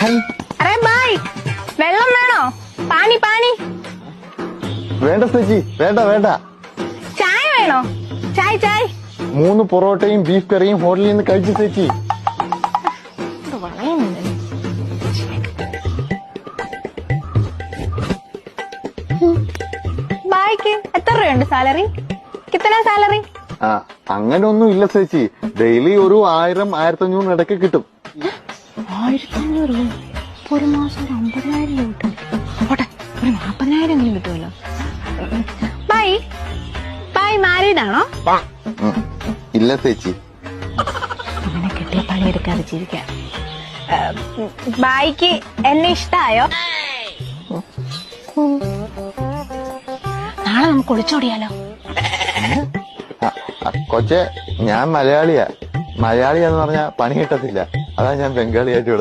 Array bye, വെള്ളം വേണോ? പാനി പാനി. വേണ്ട ചേച്ചി, വേണ്ട വേണ്ട. ചായ വേണോ? ചായ് ചായ്. 3 പൊറോട്ടയും ബീഫ് കറിയും ഹോട്ടലിൽ നിന്ന് കഴിച്ചു ചേച്ചി. ബായ്ക്ക് എത്ര രൂപയുണ്ട് സാലറി? കിത്തന സാലറി? അങ്ങനെ ഒന്നും ഇല്ല ചേച്ചി. ഡെയിലി ഒരു 1000-1500 ഇടയ്ക്ക് കിട്ടും. 1500 രൂപ ഒരു മാസം 50,000 രൂപ കിട്ടും. പോട്ടെ, ഒരു 40,000 കിട്ടുമല്ലോ. ബായ് ബായ് മാരീഡ് ആണോ? ഇല്ല ചേച്ചി. അങ്ങനെ കിട്ടിയ പണിയെടുക്കാതെ ജീവിക്കാം. ബായിക്ക് എന്നെ ഇഷ്ടായോ? നാളെ നമുക്ക് ഒളിച്ചോടിയാലോ? കൊച്ചെ, ഞാൻ മലയാളിയാന്ന് പറഞ്ഞാ പണി കിട്ടത്തില്ല. അതാ ഞാൻ ബംഗാളിയായിട്ട്